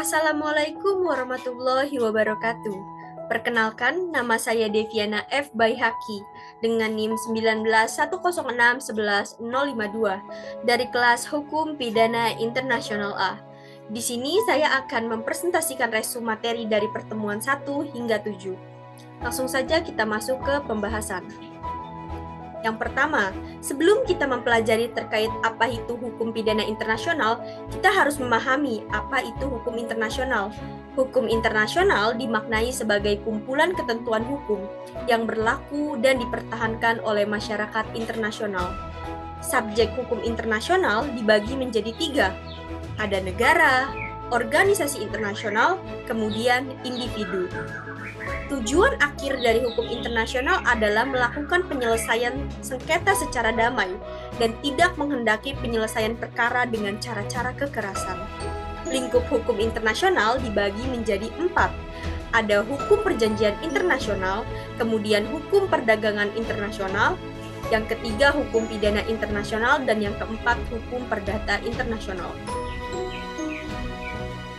Assalamualaikum warahmatullahi wabarakatuh. Perkenalkan, nama saya Deviana F. Baihaki dengan NIM 1910611052 dari kelas Hukum Pidana Internasional A. Di sini saya akan mempresentasikan resume materi dari pertemuan 1 hingga 7. Langsung saja kita masuk ke pembahasan. Yang pertama, sebelum kita mempelajari terkait apa itu hukum pidana internasional, kita harus memahami apa itu hukum internasional. Hukum internasional dimaknai sebagai kumpulan ketentuan hukum yang berlaku dan dipertahankan oleh masyarakat internasional. Subjek hukum internasional dibagi menjadi 3. Ada negara, organisasi internasional, kemudian individu. Tujuan akhir dari hukum internasional adalah melakukan penyelesaian sengketa secara damai dan tidak menghendaki penyelesaian perkara dengan cara-cara kekerasan. Lingkup hukum internasional dibagi menjadi 4. Ada hukum perjanjian internasional, kemudian hukum perdagangan internasional, yang ketiga hukum pidana internasional, dan yang keempat hukum perdata internasional.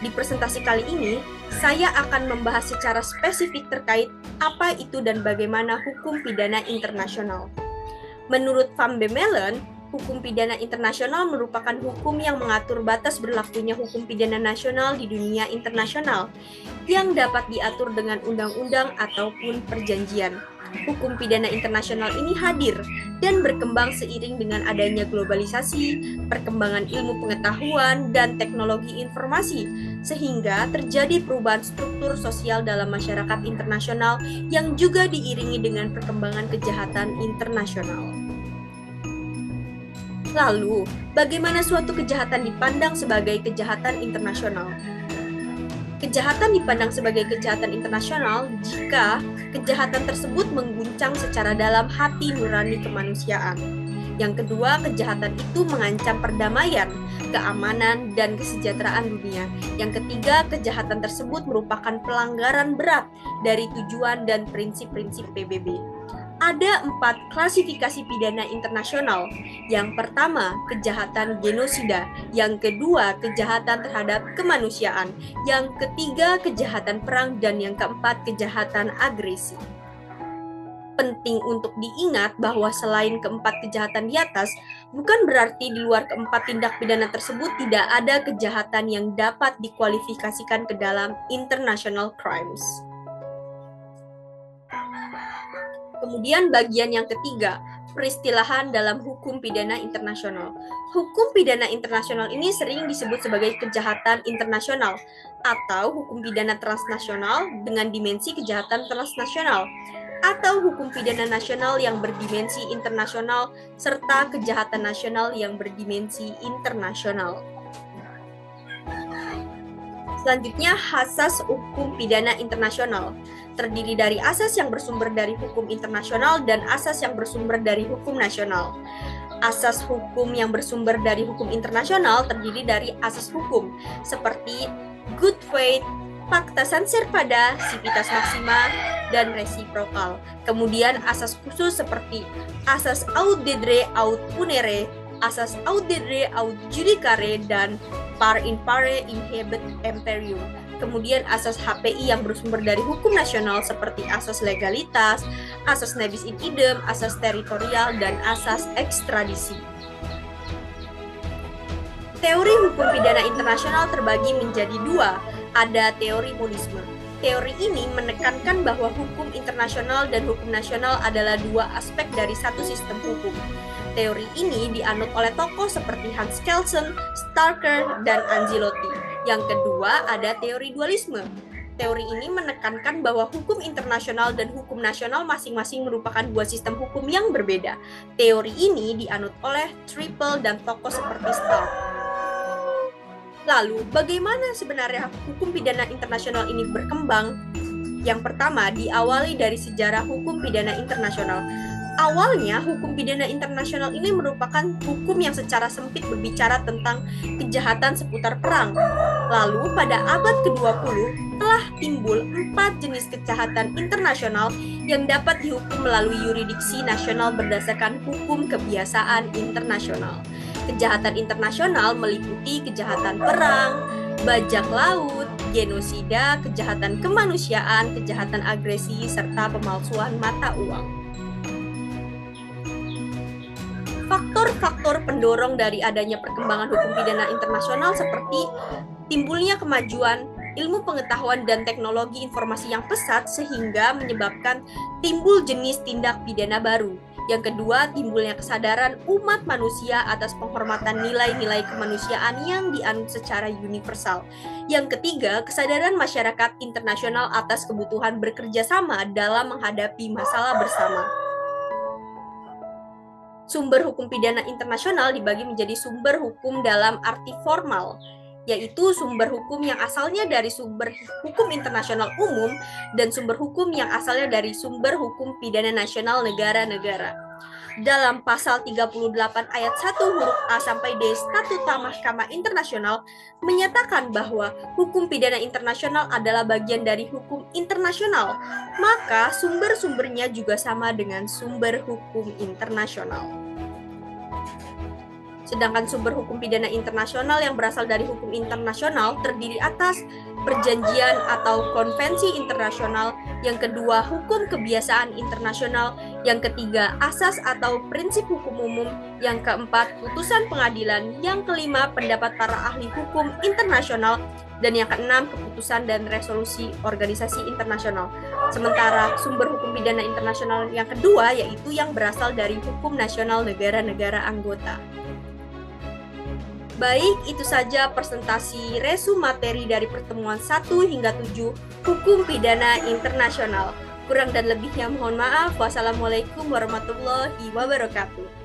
Di presentasi kali ini, saya akan membahas secara spesifik terkait apa itu dan bagaimana hukum pidana internasional. Menurut Van Bemmelen, hukum pidana internasional merupakan hukum yang mengatur batas berlakunya hukum pidana nasional di dunia internasional yang dapat diatur dengan undang-undang ataupun perjanjian. Hukum pidana internasional ini hadir dan berkembang seiring dengan adanya globalisasi, perkembangan ilmu pengetahuan, dan teknologi informasi, sehingga terjadi perubahan struktur sosial dalam masyarakat internasional yang juga diiringi dengan perkembangan kejahatan internasional. Lalu, bagaimana suatu kejahatan dipandang sebagai kejahatan internasional? Kejahatan dipandang sebagai kejahatan internasional jika kejahatan tersebut mengguncang secara dalam hati nurani kemanusiaan. Yang kedua, kejahatan itu mengancam perdamaian, keamanan, dan kesejahteraan dunia. Yang ketiga, kejahatan tersebut merupakan pelanggaran berat dari tujuan dan prinsip-prinsip PBB. Ada 4 klasifikasi pidana internasional. Yang pertama, kejahatan genosida. Yang kedua, kejahatan terhadap kemanusiaan. Yang ketiga, kejahatan perang. Dan yang keempat, kejahatan agresi. Penting untuk diingat bahwa selain keempat kejahatan di atas, bukan berarti di luar keempat tindak pidana tersebut tidak ada kejahatan yang dapat dikualifikasikan ke dalam international crimes. Kemudian bagian yang ketiga, peristilahan dalam hukum pidana internasional. Hukum pidana internasional ini sering disebut sebagai kejahatan internasional atau hukum pidana transnasional dengan dimensi kejahatan transnasional, atau hukum pidana nasional yang berdimensi internasional serta kejahatan nasional yang berdimensi internasional. Selanjutnya, asas hukum pidana internasional terdiri dari asas yang bersumber dari hukum internasional dan asas yang bersumber dari hukum nasional. Asas hukum yang bersumber dari hukum internasional terdiri dari asas hukum seperti good faith, pacta sunt servanda, civitas maxima, dan reciprocal. Kemudian asas khusus seperti asas aut dedere aut punere, asas aut dedere aut judicare, dan par in pare inhibet imperium. Kemudian asas HPI yang bersumber dari hukum nasional seperti asas legalitas, asas nebis in idem, asas teritorial, dan asas ekstradisi. Teori hukum pidana internasional terbagi menjadi 2. Ada teori monisme. Teori ini menekankan bahwa hukum internasional dan hukum nasional adalah 2 aspek dari satu sistem hukum. Teori ini dianut oleh tokoh seperti Hans Kelsen, Starker, dan Anzilotti. Yang kedua, ada teori dualisme. Teori ini menekankan bahwa hukum internasional dan hukum nasional masing-masing merupakan 2 sistem hukum yang berbeda. Teori ini dianut oleh Triple dan tokoh seperti Stark. Lalu, bagaimana sebenarnya hukum pidana internasional ini berkembang? Yang pertama, diawali dari sejarah hukum pidana internasional. Awalnya, hukum pidana internasional ini merupakan hukum yang secara sempit berbicara tentang kejahatan seputar perang. Lalu, pada abad ke-20, telah timbul 4 jenis kejahatan internasional yang dapat dihukum melalui yurisdiksi nasional berdasarkan hukum kebiasaan internasional. Kejahatan internasional meliputi kejahatan perang, bajak laut, genosida, kejahatan kemanusiaan, kejahatan agresi, serta pemalsuan mata uang. Faktor-faktor pendorong dari adanya perkembangan hukum pidana internasional seperti timbulnya kemajuan ilmu pengetahuan dan teknologi informasi yang pesat sehingga menyebabkan timbul jenis tindak pidana baru. Yang kedua, timbulnya kesadaran umat manusia atas penghormatan nilai-nilai kemanusiaan yang dianut secara universal. Yang ketiga, kesadaran masyarakat internasional atas kebutuhan bekerja sama dalam menghadapi masalah bersama. Sumber hukum pidana internasional dibagi menjadi sumber hukum dalam arti formal, yaitu sumber hukum yang asalnya dari sumber hukum internasional umum dan sumber hukum yang asalnya dari sumber hukum pidana nasional negara-negara. Dalam pasal 38 ayat 1 huruf A sampai D Statuta Mahkamah Internasional menyatakan bahwa hukum pidana internasional adalah bagian dari hukum internasional, maka sumber-sumbernya juga sama dengan sumber hukum internasional. Sedangkan sumber hukum pidana internasional yang berasal dari hukum internasional terdiri atas perjanjian atau konvensi internasional, yang kedua hukum kebiasaan internasional, yang ketiga asas atau prinsip hukum umum, yang keempat putusan pengadilan, yang kelima pendapat para ahli hukum internasional, dan yang keenam keputusan dan resolusi organisasi internasional. Sementara sumber hukum pidana internasional yang kedua yaitu yang berasal dari hukum nasional negara-negara anggota. Baik, itu saja presentasi resu materi dari pertemuan 1 hingga 7 Hukum Pidana Internasional. Kurang dan lebihnya mohon maaf. Wassalamualaikum warahmatullahi wabarakatuh.